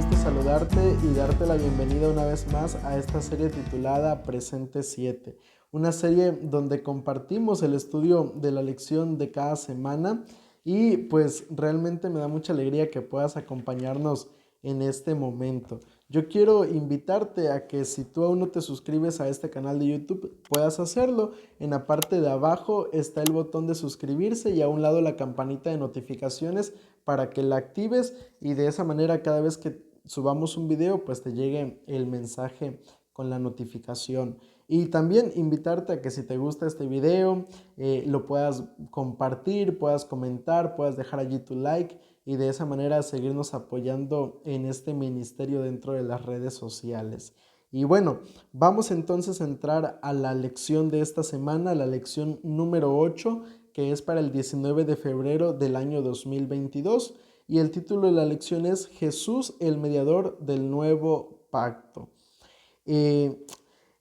gusto saludarte y darte la bienvenida una vez más a esta serie titulada Presente 7, una serie donde compartimos el estudio de la lección de cada semana y pues realmente me da mucha alegría que puedas acompañarnos en este momento. Yo quiero invitarte a que si tú aún no te suscribes a este canal de YouTube, puedas hacerlo. En la parte de abajo está el botón de suscribirse y a un lado la campanita de notificaciones para que la actives y de esa manera cada vez que subamos un video pues te llegue el mensaje con la notificación. Y también invitarte a que si te gusta este video lo puedas compartir, puedas comentar, puedas dejar allí tu like y de esa manera seguirnos apoyando en este ministerio dentro de las redes sociales. Y bueno, vamos entonces a entrar a la lección de esta semana, la lección número 8, que es para el 19 de febrero del año 2022. Y el título de la lección es Jesús, el mediador del nuevo pacto.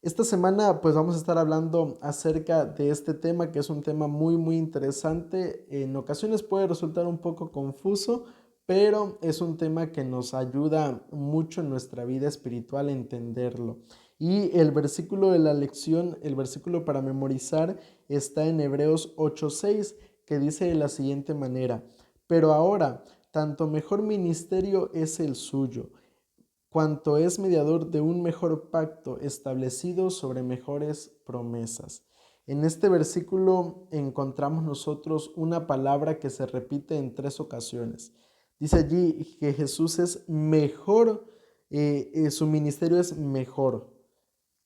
Esta semana pues vamos a estar hablando acerca de este tema, que es un tema muy interesante. En ocasiones puede resultar un poco confuso, pero es un tema que nos ayuda mucho en nuestra vida espiritual a entenderlo. Y el versículo de la lección, el versículo para memorizar, está en Hebreos 8:6, que dice de la siguiente manera: pero ahora, tanto mejor ministerio es el suyo, cuanto es mediador de un mejor pacto establecido sobre mejores promesas. En este versículo encontramos nosotros una palabra que se repite en 3 ocasiones. Dice allí que Jesús es mejor, su ministerio es mejor.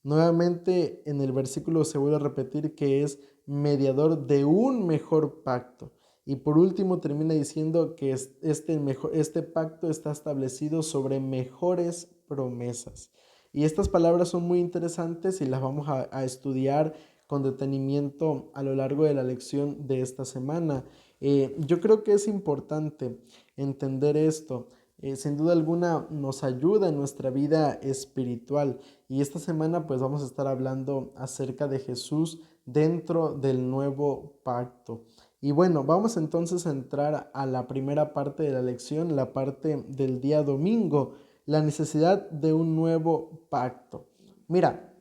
Nuevamente en el versículo se vuelve a repetir que es mediador de un mejor pacto. Y por último termina diciendo que este pacto está establecido sobre mejores promesas. Y estas palabras son muy interesantes y las vamos a estudiar con detenimiento a lo largo de la lección de esta semana. Yo creo que es importante entender esto. Sin duda alguna nos ayuda en nuestra vida espiritual. Y esta semana pues vamos a estar hablando acerca de Jesús dentro del nuevo pacto. Y bueno, vamos entonces a entrar a la primera parte de la lección, la parte del día domingo, la necesidad de un nuevo pacto. Mira,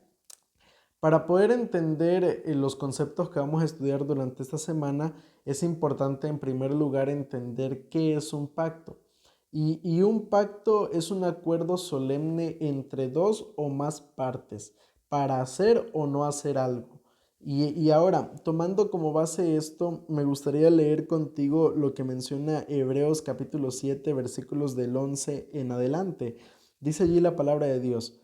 para poder entender los conceptos que vamos a estudiar durante esta semana, es importante en primer lugar entender qué es un pacto. Y un pacto es un acuerdo solemne entre dos o más partes para hacer o no hacer algo. Y ahora, tomando como base esto, me gustaría leer contigo lo que menciona Hebreos capítulo 7, versículos del 11 en adelante. Dice allí la palabra de Dios: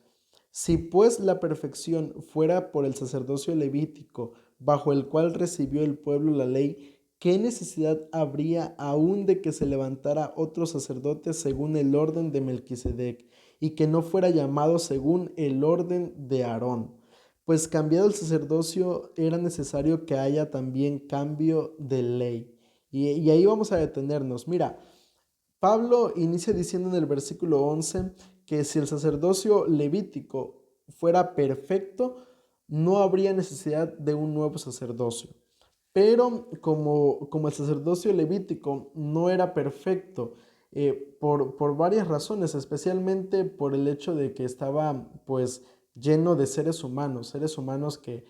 si pues la perfección fuera por el sacerdocio levítico, bajo el cual recibió el pueblo la ley, ¿qué necesidad habría aún de que se levantara otro sacerdote según el orden de Melquisedec, y que no fuera llamado según el orden de Aarón? Pues cambiado el sacerdocio, era necesario que haya también cambio de ley. Y ahí vamos a detenernos. Mira, Pablo inicia diciendo en el versículo 11 que si el sacerdocio levítico fuera perfecto, no habría necesidad de un nuevo sacerdocio. Pero como el sacerdocio levítico no era perfecto, por varias razones, especialmente por el hecho de que estaba pues lleno de seres humanos que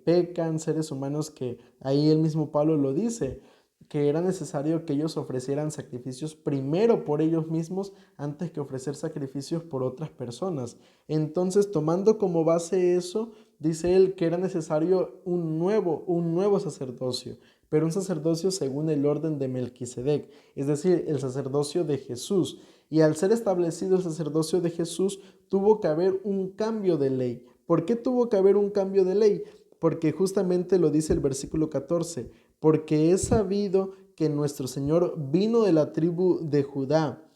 pecan, seres humanos que ahí el mismo Pablo lo dice, que era necesario que ellos ofrecieran sacrificios primero por ellos mismos antes que ofrecer sacrificios por otras personas. Entonces, tomando como base eso, dice él que era necesario un nuevo sacerdocio, pero un sacerdocio según el orden de Melquisedec, es decir, el sacerdocio de Jesús. Y al ser establecido el sacerdocio de Jesús, tuvo que haber un cambio de ley. ¿Por qué tuvo que haber un cambio de ley? Porque justamente lo dice el versículo 14, porque es sabido que nuestro Señor vino de la tribu de Judá,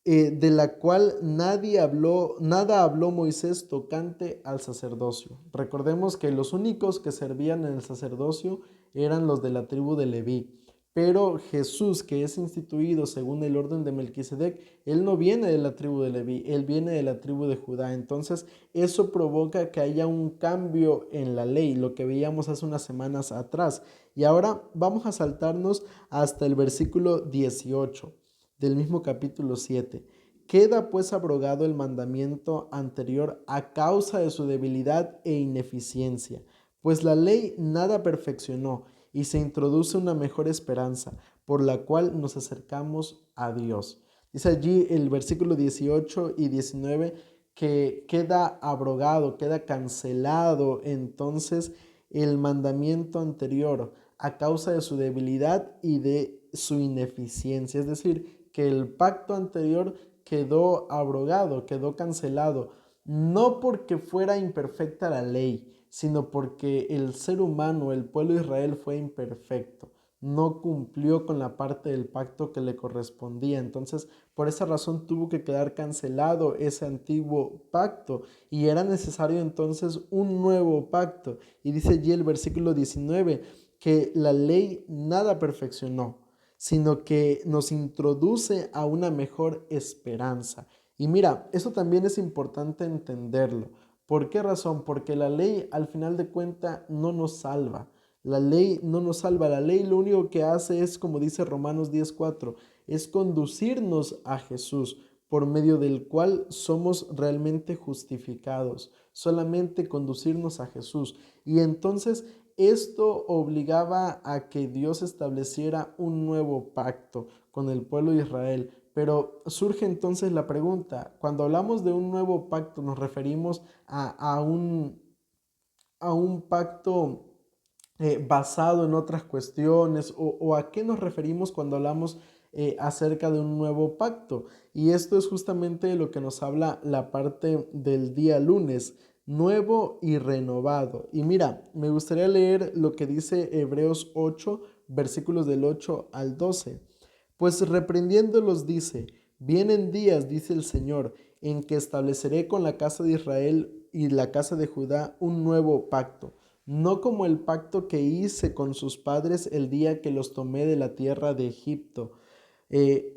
de la cual nada habló Moisés tocante al sacerdocio. Recordemos que los únicos que servían en el sacerdocio eran los de la tribu de Leví. Pero Jesús, que es instituido según el orden de Melquisedec, él no viene de la tribu de Leví, él viene de la tribu de Judá. Entonces, eso provoca que haya un cambio en la ley, lo que veíamos hace unas semanas atrás. Y ahora vamos a saltarnos hasta el versículo 18 del mismo capítulo 7, queda pues abrogado el mandamiento anterior a causa de su debilidad e ineficiencia, pues la ley nada perfeccionó y se introduce una mejor esperanza, por la cual nos acercamos a Dios. Dice allí el versículo 18 y 19 que queda abrogado, queda cancelado entonces el mandamiento anterior a causa de su debilidad y de su ineficiencia. Es decir, que el pacto anterior quedó abrogado, quedó cancelado, no porque fuera imperfecta la ley, sino porque el ser humano, el pueblo de Israel fue imperfecto, no cumplió con la parte del pacto que le correspondía. Entonces, por esa razón tuvo que quedar cancelado ese antiguo pacto y era necesario entonces un nuevo pacto. Y dice allí el versículo 19 que la ley nada perfeccionó, sino que nos introduce a una mejor esperanza. Y mira, eso también es importante entenderlo. ¿Por qué razón? Porque la ley al final de cuentas no nos salva. La ley no nos salva. La ley lo único que hace es, como dice Romanos 10:4, es conducirnos a Jesús, por medio del cual somos realmente justificados. Solamente conducirnos a Jesús. Y entonces esto obligaba a que Dios estableciera un nuevo pacto con el pueblo de Israel. Pero surge entonces la pregunta, cuando hablamos de un nuevo pacto, ¿nos referimos a un pacto basado en otras cuestiones o a qué nos referimos cuando hablamos acerca de un nuevo pacto? Y esto es justamente lo que nos habla la parte del día lunes, nuevo y renovado. Y mira, me gustaría leer lo que dice Hebreos 8, versículos del 8 al 12. Pues reprendiéndolos dice, vienen días, dice el Señor, en que estableceré con la casa de Israel y la casa de Judá un nuevo pacto, no como el pacto que hice con sus padres el día que los tomé de la tierra de Egipto,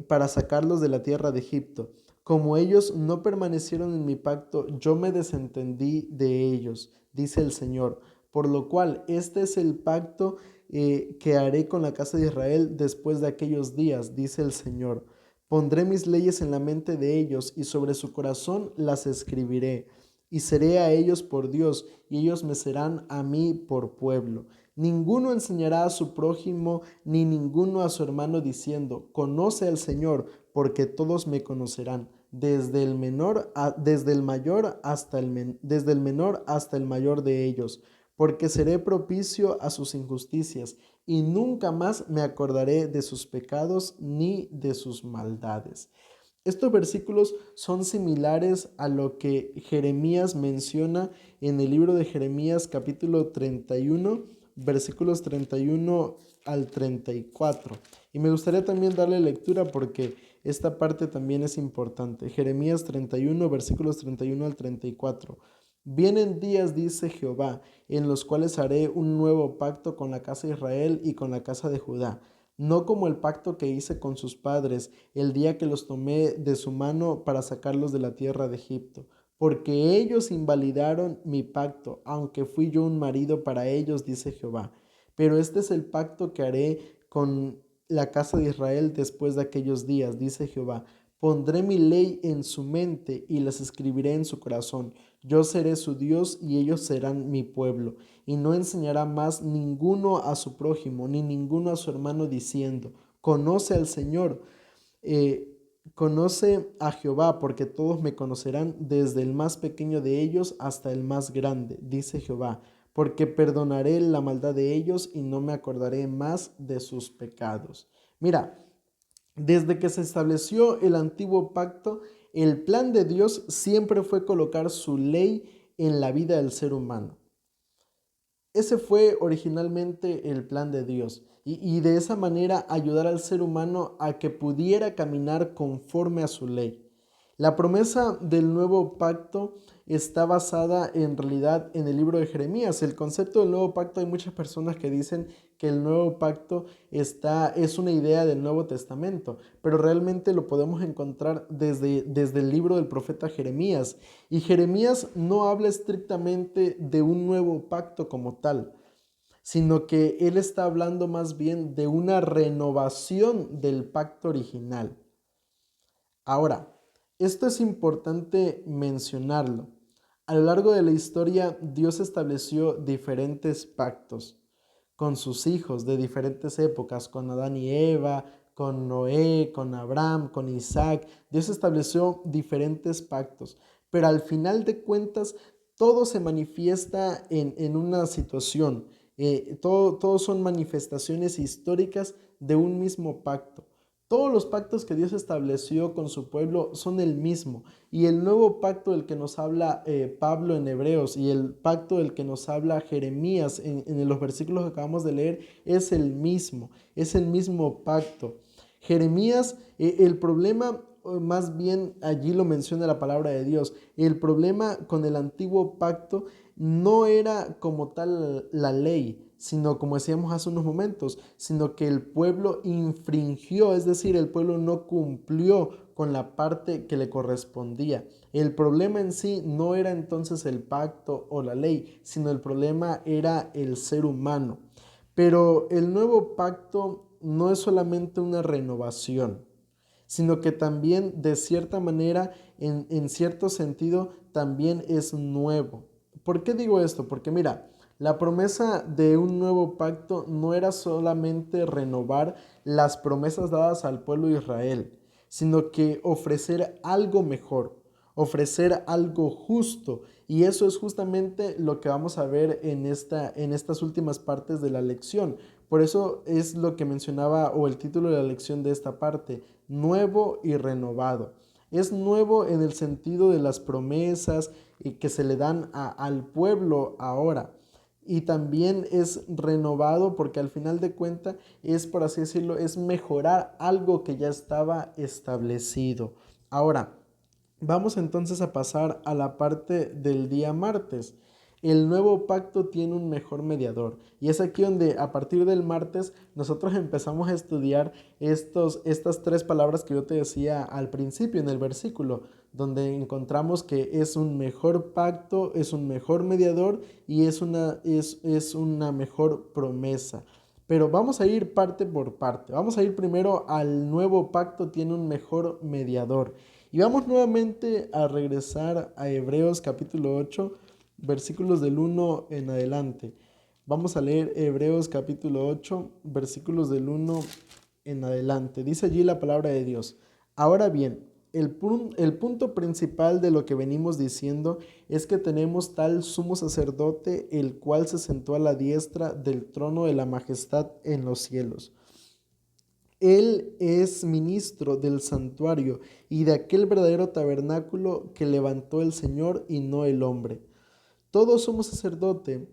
para sacarlos de la tierra de Egipto. Como ellos no permanecieron en mi pacto, yo me desentendí de ellos, dice el Señor. Por lo cual, este es el pacto que haré con la casa de Israel después de aquellos días, dice el Señor. Pondré mis leyes en la mente de ellos y sobre su corazón las escribiré. Y seré a ellos por Dios, y ellos me serán a mí por pueblo. Ninguno enseñará a su prójimo, ni ninguno a su hermano diciendo, conoce al Señor, porque todos me conocerán, desde el mayor hasta desde el menor hasta el mayor de ellos, porque seré propicio a sus injusticias, y nunca más me acordaré de sus pecados ni de sus maldades. Estos versículos son similares a lo que Jeremías menciona en el libro de Jeremías capítulo 31, versículos 31 al 34. Y me gustaría también darle lectura porque esta parte también es importante. Jeremías 31, versículos 31 al 34. Vienen días, dice Jehová, en los cuales haré un nuevo pacto con la casa de Israel y con la casa de Judá, no como el pacto que hice con sus padres el día que los tomé de su mano para sacarlos de la tierra de Egipto, porque ellos invalidaron mi pacto, aunque fui yo un marido para ellos, dice Jehová. Pero este es el pacto que haré con la casa de Israel después de aquellos días, dice Jehová. Pondré mi ley en su mente y las escribiré en su corazón. Yo seré su Dios y ellos serán mi pueblo. Y no enseñará más ninguno a su prójimo, ni ninguno a su hermano diciendo, conoce al Señor, conoce a Jehová, porque todos me conocerán, desde el más pequeño de ellos hasta el más grande, dice Jehová, porque perdonaré la maldad de ellos y no me acordaré más de sus pecados. Mira, desde que se estableció el antiguo pacto, el plan de Dios siempre fue colocar su ley en la vida del ser humano. Ese fue originalmente el plan de Dios y de esa manera ayudar al ser humano a que pudiera caminar conforme a su ley. La promesa del nuevo pacto está basada en realidad en el libro de Jeremías. El concepto del nuevo pacto, hay muchas personas que dicen que el nuevo pacto es una idea del Nuevo Testamento, pero realmente lo podemos encontrar desde el libro del profeta Jeremías. Y Jeremías no habla estrictamente de un nuevo pacto como tal, sino que él está hablando más bien de una renovación del pacto original. Ahora, Esto es importante mencionarlo. A lo largo de la historia, Dios estableció diferentes pactos con sus hijos de diferentes épocas, con Adán y Eva, con Noé, con Abraham, con Isaac. Dios estableció diferentes pactos, pero al final de cuentas todo se manifiesta en una situación. Todos son manifestaciones históricas de un mismo pacto. Todos los pactos que Dios estableció con su pueblo son el mismo. Y el nuevo pacto del que nos habla Pablo en Hebreos y el pacto del que nos habla Jeremías en los versículos que acabamos de leer es el mismo pacto. Jeremías, el problema, más bien allí lo menciona la palabra de Dios, el problema con el antiguo pacto no era como tal la ley, sino como decíamos hace unos momentos, sino que el pueblo infringió, es decir, el pueblo no cumplió con la parte que le correspondía. El problema en sí no era entonces el pacto o la ley, sino el problema era el ser humano. Pero el nuevo pacto no es solamente una renovación, sino que también de cierta manera, en cierto sentido, también es nuevo. ¿Por qué digo esto? Porque mira, la promesa de un nuevo pacto no era solamente renovar las promesas dadas al pueblo de Israel, sino que ofrecer algo mejor, ofrecer algo justo. Y eso es justamente lo que vamos a ver en estas últimas partes de la lección. Por eso es lo que mencionaba, o el título de la lección de esta parte, nuevo y renovado. Es nuevo en el sentido de las promesas que se le dan al pueblo ahora. Y también es renovado porque al final de cuentas es, por así decirlo, es mejorar algo que ya estaba establecido. Ahora, vamos entonces a pasar a la parte del día martes. El nuevo pacto tiene un mejor mediador. Y es aquí donde a partir del martes nosotros empezamos a estudiar estas tres palabras que yo te decía al principio en el versículo, donde encontramos que es un mejor pacto, es un mejor mediador y es una mejor promesa. Pero vamos a ir parte por parte. Vamos a ir primero al nuevo pacto tiene un mejor mediador. Y vamos nuevamente a regresar a Hebreos capítulo 8, versículos del 1 en adelante. Vamos a leer Hebreos capítulo 8, versículos del 1 en adelante. Dice allí la palabra de Dios. Ahora bien, el punto principal de lo que venimos diciendo es que tenemos tal sumo sacerdote, el cual se sentó a la diestra del trono de la majestad en los cielos. Él es ministro del santuario y de aquel verdadero tabernáculo que levantó el Señor y no el hombre. Todo sumo sacerdote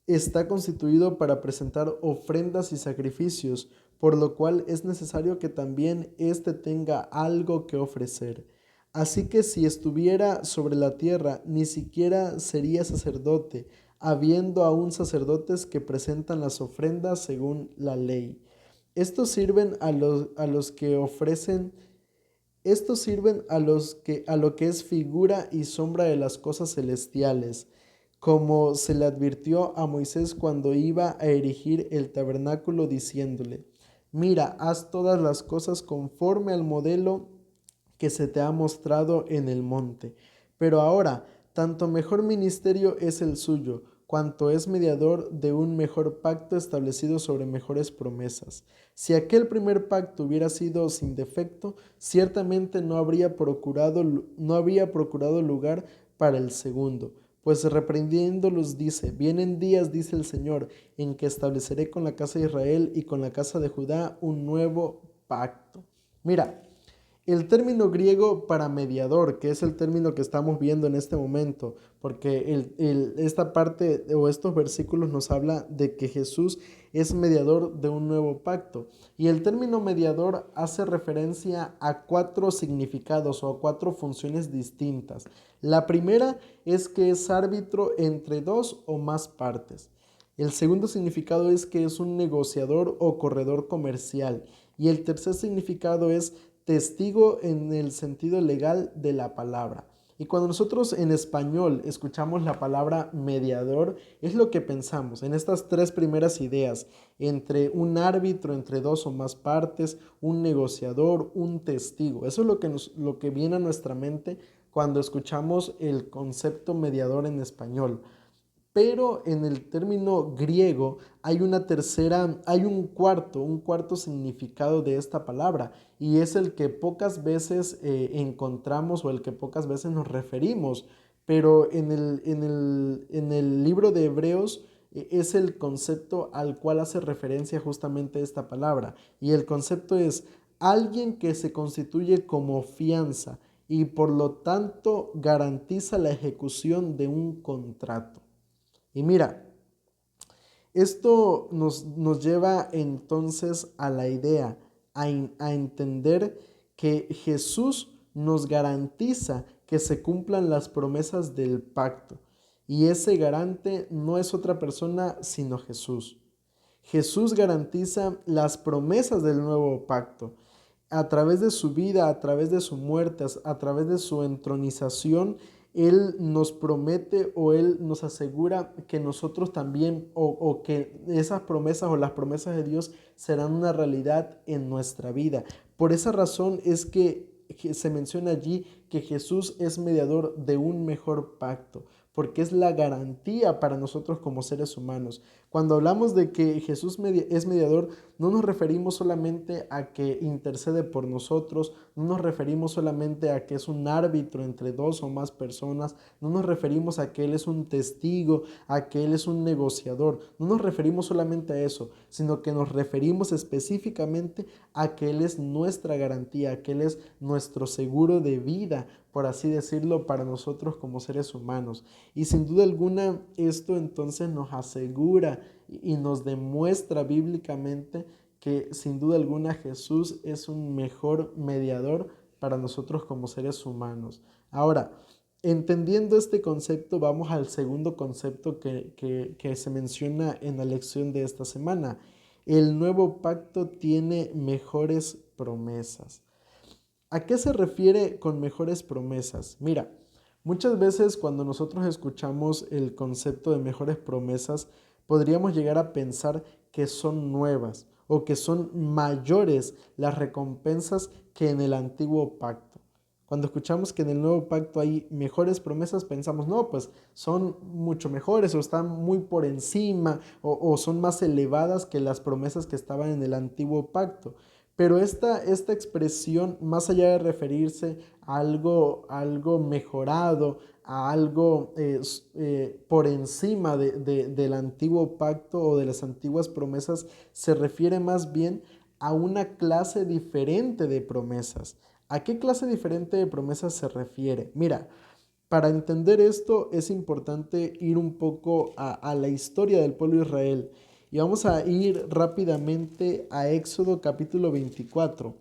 está constituido para presentar ofrendas y sacrificios, por lo cual es necesario que también éste tenga algo que ofrecer. Así que si estuviera sobre la tierra, ni siquiera sería sacerdote, habiendo aún sacerdotes que presentan las ofrendas según la ley. Estos sirven a los que ofrecen, estos sirven a lo que es figura y sombra de las cosas celestiales, como se le advirtió a Moisés cuando iba a erigir el tabernáculo, diciéndole: Mira, haz todas las cosas conforme al modelo que se te ha mostrado en el monte. Pero ahora, tanto mejor ministerio es el suyo, cuanto es mediador de un mejor pacto establecido sobre mejores promesas. Si aquel primer pacto hubiera sido sin defecto, ciertamente no habría procurado lugar para el segundo. Pues reprendiéndolos dice: Vienen días, dice el Señor, en que estableceré con la casa de Israel y con la casa de Judá un nuevo pacto. Mira, el término griego para mediador, que es el término que estamos viendo en este momento, porque esta parte o estos versículos nos habla de que Jesús es mediador de un nuevo pacto. Y el término mediador hace referencia a cuatro significados o a cuatro funciones distintas. La primera es que es árbitro entre dos o más partes. El segundo significado es que es un negociador o corredor comercial. Y el tercer significado es testigo en el sentido legal de la palabra. Y cuando nosotros en español escuchamos la palabra mediador, es lo que pensamos en estas tres primeras ideas, entre un árbitro, entre dos o más partes, un negociador, un testigo. Eso es lo que viene a nuestra mente cuando escuchamos el concepto mediador en español. Pero en el término griego hay un cuarto significado de esta palabra, y es el que pocas veces encontramos o el que pocas veces nos referimos, pero en el libro de Hebreos es el concepto al cual hace referencia justamente esta palabra, y el concepto es alguien que se constituye como fianza y por lo tanto garantiza la ejecución de un contrato. Y mira, esto nos lleva entonces a la idea, a entender que Jesús nos garantiza que se cumplan las promesas del pacto. Y ese garante no es otra persona sino Jesús. Jesús garantiza las promesas del nuevo pacto. A través de su vida, a través de su muerte, a través de su entronización, Él nos promete o Él nos asegura que nosotros también, o que esas promesas o las promesas de Dios serán una realidad en nuestra vida. Por esa razón es que se menciona allí que Jesús es mediador de un mejor pacto, porque es la garantía para nosotros como seres humanos. Cuando hablamos de que Jesús es mediador, no nos referimos solamente a que intercede por nosotros, no nos referimos solamente a que es un árbitro entre dos o más personas, no nos referimos a que Él es un testigo, a que Él es un negociador, no nos referimos solamente a eso, sino que nos referimos específicamente a que Él es nuestra garantía, a que Él es nuestro seguro de vida, por así decirlo, para nosotros como seres humanos. Y sin duda alguna, esto entonces nos asegura y nos demuestra bíblicamente que sin duda alguna Jesús es un mejor mediador para nosotros como seres humanos. Ahora, entendiendo este concepto, vamos al segundo concepto que se menciona en la lección de esta semana. El nuevo pacto tiene mejores promesas. ¿A qué se refiere con mejores promesas? Mira, muchas veces cuando nosotros escuchamos el concepto de mejores promesas, podríamos llegar a pensar que son nuevas o que son mayores las recompensas que en el antiguo pacto. Cuando escuchamos que en el nuevo pacto hay mejores promesas, pensamos, no, pues son mucho mejores o están muy por encima o son más elevadas que las promesas que estaban en el antiguo pacto. Pero esta expresión, más allá de referirse a algo mejorado, a algo por encima del antiguo pacto o de las antiguas promesas, se refiere más bien a una clase diferente de promesas. ¿A qué clase diferente de promesas se refiere? Mira, para entender esto es importante ir un poco a la historia del pueblo de Israel. Y vamos a ir rápidamente a Éxodo capítulo 24.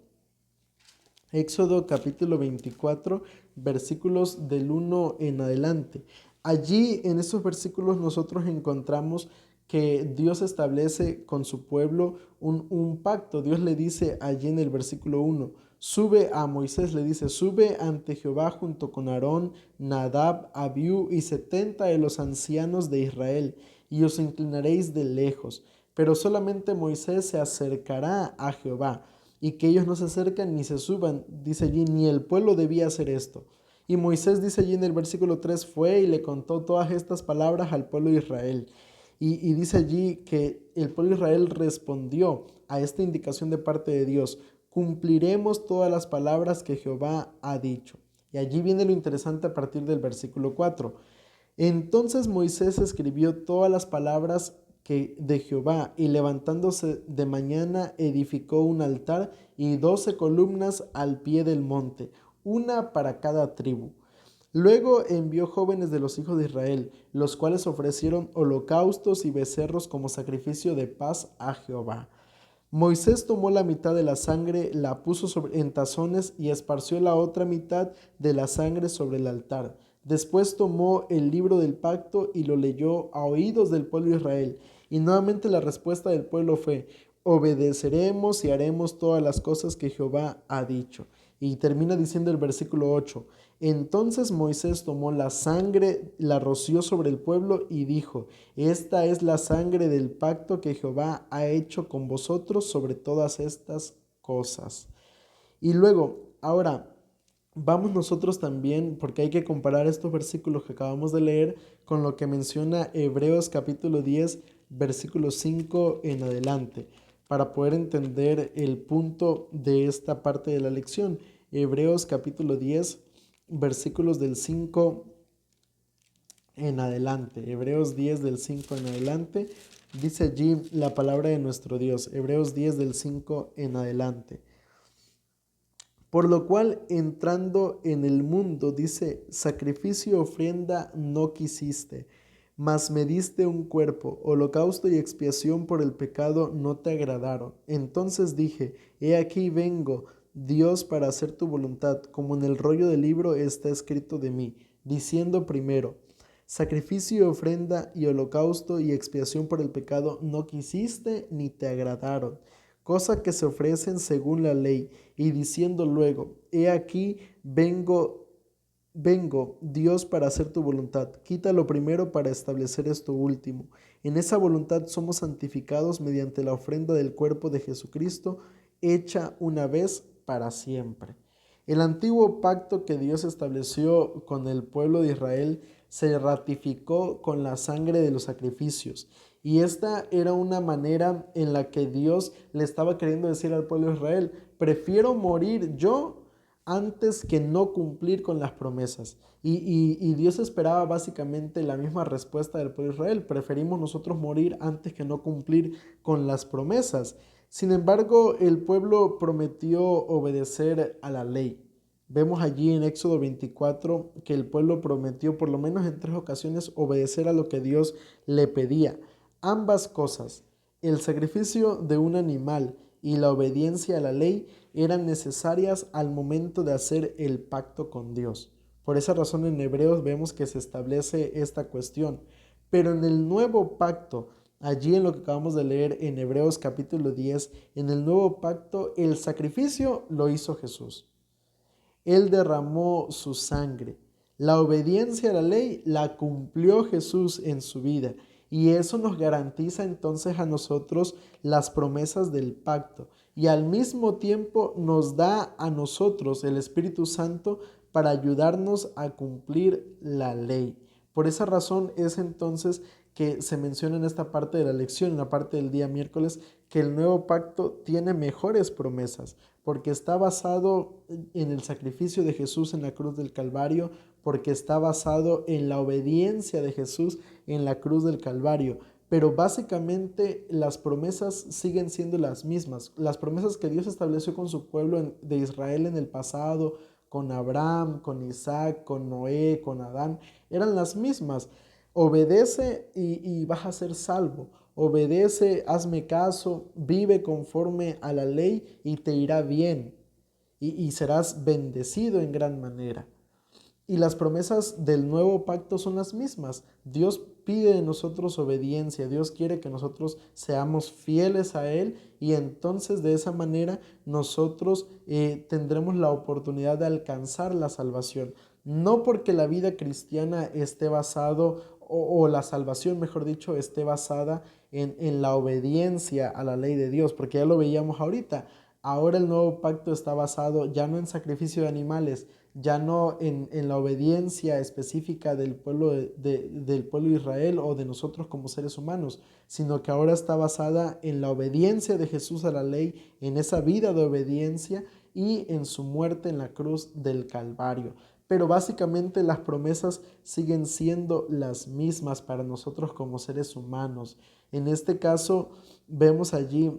Éxodo capítulo 24, versículos del 1 en adelante. Allí en esos versículos nosotros encontramos que Dios establece con su pueblo un pacto. Dios le dice allí en el versículo 1, sube a Moisés, le dice, sube ante Jehová junto con Aarón, Nadab, Abiú y 70 de los ancianos de Israel, y os inclinaréis de lejos. Pero solamente Moisés se acercará a Jehová, y que ellos no se acercan ni se suban, dice allí, ni el pueblo debía hacer esto. Y Moisés dice allí en el versículo 3, fue y le contó todas estas palabras al pueblo de Israel. Y dice allí que el pueblo de Israel respondió a esta indicación de parte de Dios, cumpliremos todas las palabras que Jehová ha dicho. Y allí viene lo interesante a partir del versículo 4. Entonces Moisés escribió todas las palabras de Jehová, y levantándose de mañana edificó un altar y 12 columnas al pie del monte, una para cada tribu. Luego envió jóvenes de los hijos de Israel, los cuales ofrecieron holocaustos y becerros como sacrificio de paz a Jehová. Moisés tomó la mitad de la sangre, la puso en tazones y esparció la otra mitad de la sangre sobre el altar. Después tomó el libro del pacto y lo leyó a oídos del pueblo de Israel. Y nuevamente la respuesta del pueblo fue, obedeceremos y haremos todas las cosas que Jehová ha dicho. Y termina diciendo el versículo 8: entonces Moisés tomó la sangre, la roció sobre el pueblo y dijo: esta es la sangre del pacto que Jehová ha hecho con vosotros sobre todas estas cosas. Y luego, ahora, vamos nosotros también, porque hay que comparar estos versículos que acabamos de leer con lo que menciona Hebreos capítulo 10, versículo 5 en adelante, para poder entender el punto de esta parte de la lección. Hebreos capítulo 10, versículos del 5 en adelante. Hebreos 10 del 5 en adelante. Dice allí la palabra de nuestro Dios. Hebreos 10 del 5 en adelante. Por lo cual, entrando en el mundo, dice: sacrificio y ofrenda no quisiste, mas me diste un cuerpo, holocausto y expiación por el pecado no te agradaron. Entonces dije: he aquí vengo, Dios, para hacer tu voluntad, como en el rollo del libro está escrito de mí, diciendo primero: sacrificio y ofrenda y holocausto y expiación por el pecado no quisiste ni te agradaron, cosa que se ofrecen según la ley, y diciendo luego: he aquí vengo, Dios, para hacer tu voluntad. Quita lo primero para establecer esto último. En esa voluntad somos santificados mediante la ofrenda del cuerpo de Jesucristo, hecha una vez para siempre. El antiguo pacto que Dios estableció con el pueblo de Israel se ratificó con la sangre de los sacrificios. Y esta era una manera en la que Dios le estaba queriendo decir al pueblo de Israel: prefiero morir yo antes que no cumplir con las promesas. Y Dios esperaba básicamente la misma respuesta del pueblo de Israel: preferimos nosotros morir antes que no cumplir con las promesas. Sin embargo, el pueblo prometió obedecer a la ley. Vemos allí en Éxodo 24 que el pueblo prometió por lo menos en 3 ocasiones obedecer a lo que Dios le pedía. Ambas cosas, el sacrificio de un animal y la obediencia a la ley, eran necesarias al momento de hacer el pacto con Dios. Por esa razón en Hebreos vemos que se establece esta cuestión. Pero en el nuevo pacto, allí en lo que acabamos de leer en Hebreos capítulo 10, en el nuevo pacto el sacrificio lo hizo Jesús. Él derramó su sangre. La obediencia a la ley la cumplió Jesús en su vida. Y eso nos garantiza entonces a nosotros las promesas del pacto. Y al mismo tiempo nos da a nosotros el Espíritu Santo para ayudarnos a cumplir la ley. Por esa razón es entonces que se menciona en esta parte de la lección, en la parte del día miércoles, que el nuevo pacto tiene mejores promesas, porque está basado en el sacrificio de Jesús en la cruz del Calvario, porque está basado en la obediencia de Jesús en la cruz del Calvario. Pero básicamente las promesas siguen siendo las mismas. Las promesas que Dios estableció con su pueblo de Israel en el pasado, con Abraham, con Isaac, con Noé, con Adán, eran las mismas. Obedece y vas a ser salvo. Obedece, hazme caso, vive conforme a la ley y te irá bien. Y serás bendecido en gran manera. Y las promesas del nuevo pacto son las mismas. Dios pide de nosotros obediencia. Dios quiere que nosotros seamos fieles a Él, y entonces de esa manera nosotros tendremos la oportunidad de alcanzar la salvación. No porque la vida cristiana esté basado, o la salvación, mejor dicho, esté basada en la obediencia a la ley de Dios, porque ya lo veíamos ahorita. Ahora el nuevo pacto está basado ya no en sacrificio de animales, ya no en la obediencia específica del pueblo del pueblo de Israel o de nosotros como seres humanos, sino que ahora está basada en la obediencia de Jesús a la ley, en esa vida de obediencia y en su muerte en la cruz del Calvario. Pero básicamente las promesas siguen siendo las mismas para nosotros como seres humanos. En este caso vemos allí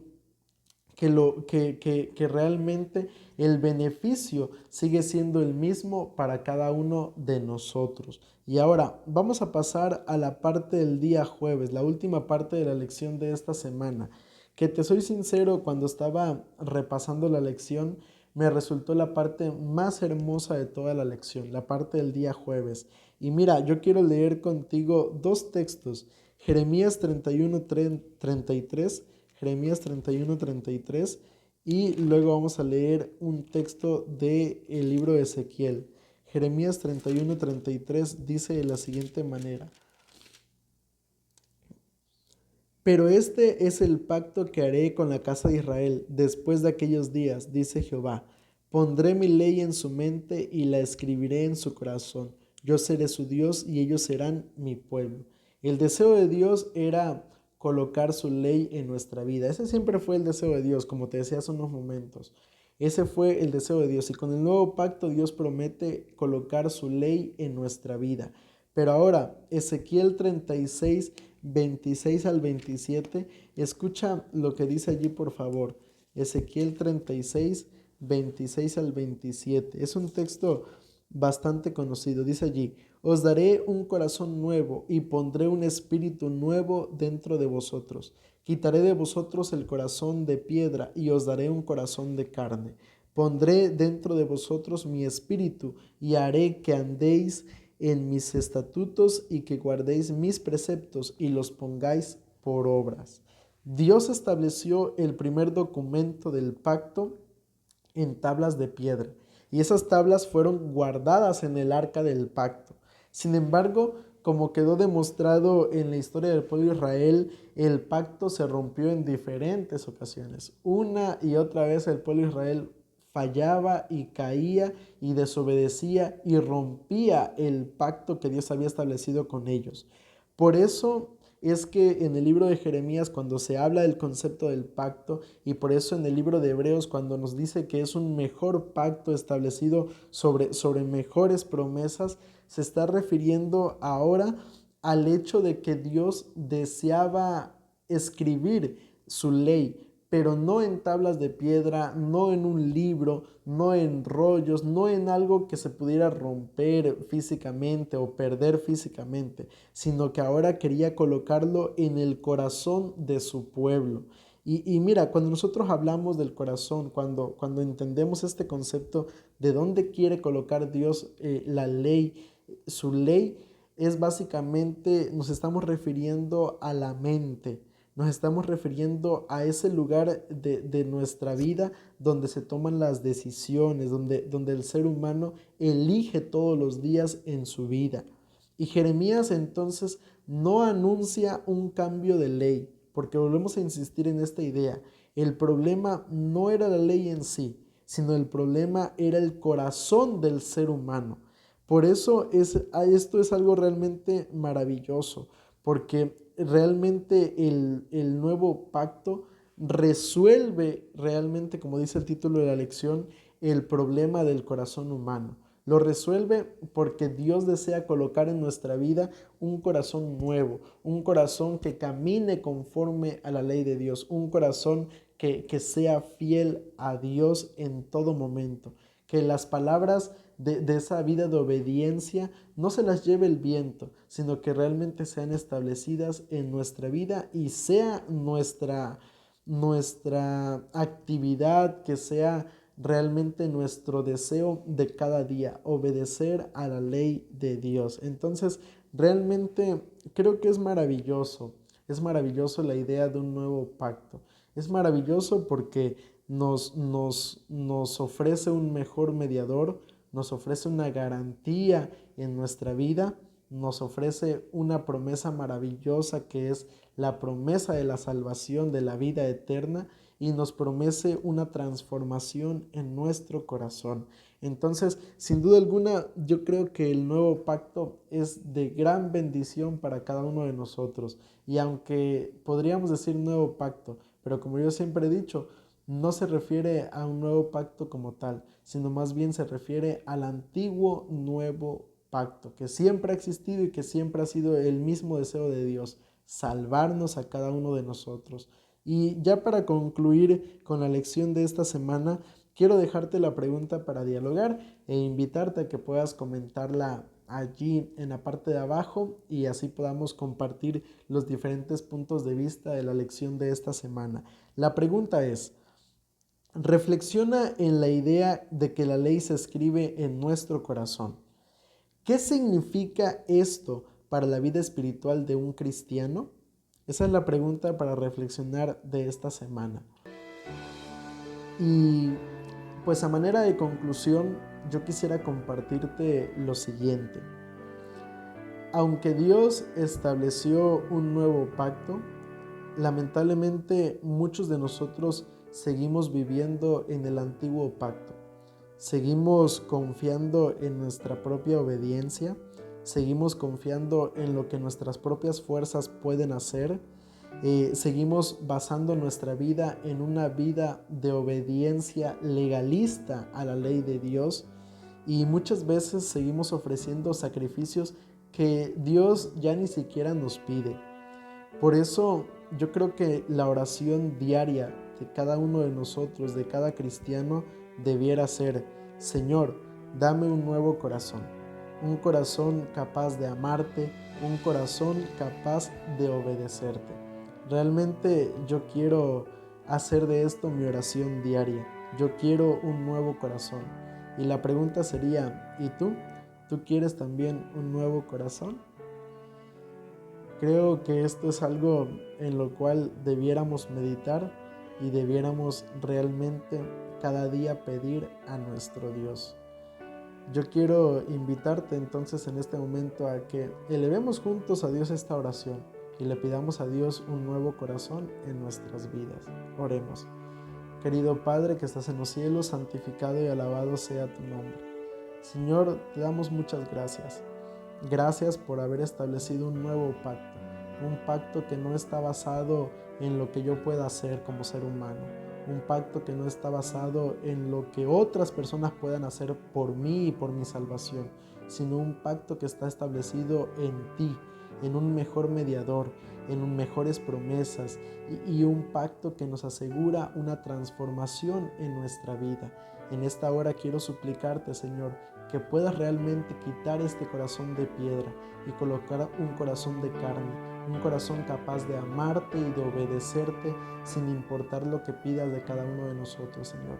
que realmente el beneficio sigue siendo el mismo para cada uno de nosotros. Y ahora vamos a pasar a la parte del día jueves, la última parte de la lección de esta semana, que te soy sincero, cuando estaba repasando la lección, me resultó la parte más hermosa de toda la lección, la parte del día jueves. Y mira, yo quiero leer contigo 2 textos, Jeremías 31, 33, Jeremías 31, 33 y luego vamos a leer un texto del libro de Ezequiel. Jeremías 31-33 dice de la siguiente manera: pero este es el pacto que haré con la casa de Israel después de aquellos días, dice Jehová. Pondré mi ley en su mente y la escribiré en su corazón. Yo seré su Dios y ellos serán mi pueblo. El deseo de Dios era colocar su ley en nuestra vida. Ese siempre fue el deseo de Dios, como te decía hace unos momentos. Ese fue el deseo de Dios. Y con el nuevo pacto Dios promete colocar su ley en nuestra vida. Pero ahora, Ezequiel 36, 26 al 27, escucha lo que dice allí, por favor. Ezequiel 36, 26 al 27. Es un texto bastante conocido. Dice allí: os daré un corazón nuevo y pondré un espíritu nuevo dentro de vosotros. Quitaré de vosotros el corazón de piedra y os daré un corazón de carne. Pondré dentro de vosotros mi espíritu y haré que andéis en mis estatutos y que guardéis mis preceptos y los pongáis por obras. Dios estableció el primer documento del pacto en tablas de piedra, y esas tablas fueron guardadas en el arca del pacto. Sin embargo, como quedó demostrado en la historia del pueblo de Israel, el pacto se rompió en diferentes ocasiones. Una y otra vez el pueblo de Israel fallaba y caía y desobedecía y rompía el pacto que Dios había establecido con ellos. Por eso es que en el libro de Jeremías, cuando se habla del concepto del pacto, y por eso en el libro de Hebreos, cuando nos dice que es un mejor pacto establecido sobre mejores promesas, se está refiriendo ahora al hecho de que Dios deseaba escribir su ley, pero no en tablas de piedra, no en un libro, no en rollos, no en algo que se pudiera romper físicamente o perder físicamente, sino que ahora quería colocarlo en el corazón de su pueblo. Y mira, cuando nosotros hablamos del corazón, cuando entendemos este concepto de dónde quiere colocar Dios la ley, su ley, es básicamente, nos estamos refiriendo a la mente. Nos estamos refiriendo a ese lugar de nuestra vida donde se toman las decisiones, donde el ser humano elige todos los días en su vida. Y Jeremías entonces no anuncia un cambio de ley, porque volvemos a insistir en esta idea. El problema no era la ley en sí, sino el problema era el corazón del ser humano. Por eso esto es algo realmente maravilloso, porque realmente el nuevo pacto resuelve realmente, como dice el título de la lección, el problema del corazón humano. Lo resuelve porque Dios desea colocar en nuestra vida un corazón nuevo, un corazón que camine conforme a la ley de Dios, un corazón que sea fiel a Dios en todo momento, que las palabras de esa vida de obediencia no se las lleve el viento, sino que realmente sean establecidas en nuestra vida y sea nuestra actividad, que sea realmente nuestro deseo de cada día, obedecer a la ley de Dios. Entonces, realmente creo que es maravilloso la idea de un nuevo pacto. Es maravilloso porque nos ofrece un mejor mediador, nos ofrece una garantía en nuestra vida, nos ofrece una promesa maravillosa que es la promesa de la salvación, de la vida eterna, y nos promete una transformación en nuestro corazón. Entonces, sin duda alguna, yo creo que el nuevo pacto es de gran bendición para cada uno de nosotros. Y aunque podríamos decir nuevo pacto, pero como yo siempre he dicho, no se refiere a un nuevo pacto como tal, sino más bien se refiere al antiguo nuevo pacto, que siempre ha existido y que siempre ha sido el mismo deseo de Dios, salvarnos a cada uno de nosotros. Y ya para concluir con la lección de esta semana, quiero dejarte la pregunta para dialogar e invitarte a que puedas comentarla allí en la parte de abajo y así podamos compartir los diferentes puntos de vista de la lección de esta semana. La pregunta es: reflexiona en la idea de que la ley se escribe en nuestro corazón. ¿Qué significa esto para la vida espiritual de un cristiano? Esa es la pregunta para reflexionar de esta semana. Y pues a manera de conclusión, yo quisiera compartirte lo siguiente. Aunque Dios estableció un nuevo pacto, lamentablemente muchos de nosotros seguimos viviendo en el antiguo pacto. Seguimos confiando en nuestra propia obediencia, seguimos confiando en lo que nuestras propias fuerzas pueden hacer, seguimos basando nuestra vida en una vida de obediencia legalista a la ley de Dios y muchas veces seguimos ofreciendo sacrificios que Dios ya ni siquiera nos pide. Por eso yo creo que la oración diaria de cada uno de nosotros, de cada cristiano, debiera ser: Señor, dame un nuevo corazón, un corazón capaz de amarte, un corazón capaz de obedecerte. Realmente yo quiero hacer de esto mi oración diaria. Yo quiero un nuevo corazón. Y la pregunta sería: ¿y tú? ¿Tú quieres también un nuevo corazón? Creo que esto es algo en lo cual debiéramos meditar y debiéramos realmente cada día pedir a nuestro Dios. Yo quiero invitarte entonces en este momento a que elevemos juntos a Dios esta oración y le pidamos a Dios un nuevo corazón en nuestras vidas. Oremos. Querido Padre que estás en los cielos, santificado y alabado sea tu nombre. Señor, te damos muchas gracias. Gracias por haber establecido un nuevo pacto, un pacto que no está basado en lo que yo pueda hacer como ser humano, un pacto que no está basado en lo que otras personas puedan hacer por mí y por mi salvación, sino un pacto que está establecido en ti, en un mejor mediador, en mejores promesas y un pacto que nos asegura una transformación en nuestra vida. En esta hora quiero suplicarte, Señor, que puedas realmente quitar este corazón de piedra y colocar un corazón de carne, un corazón capaz de amarte y de obedecerte sin importar lo que pidas de cada uno de nosotros, Señor.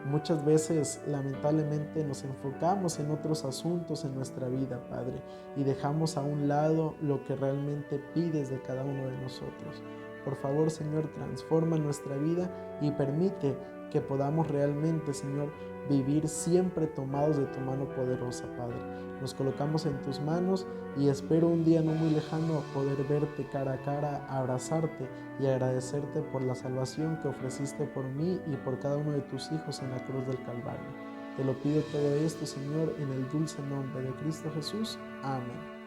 Muchas veces, lamentablemente, nos enfocamos en otros asuntos en nuestra vida, Padre, y dejamos a un lado lo que realmente pides de cada uno de nosotros. Por favor, Señor, transforma nuestra vida y permite que podamos realmente, Señor, vivir siempre tomados de tu mano poderosa, Padre. Nos colocamos en tus manos y espero un día no muy lejano poder verte cara a cara, abrazarte y agradecerte por la salvación que ofreciste por mí y por cada uno de tus hijos en la cruz del Calvario. Te lo pido todo esto, Señor, en el dulce nombre de Cristo Jesús. Amén.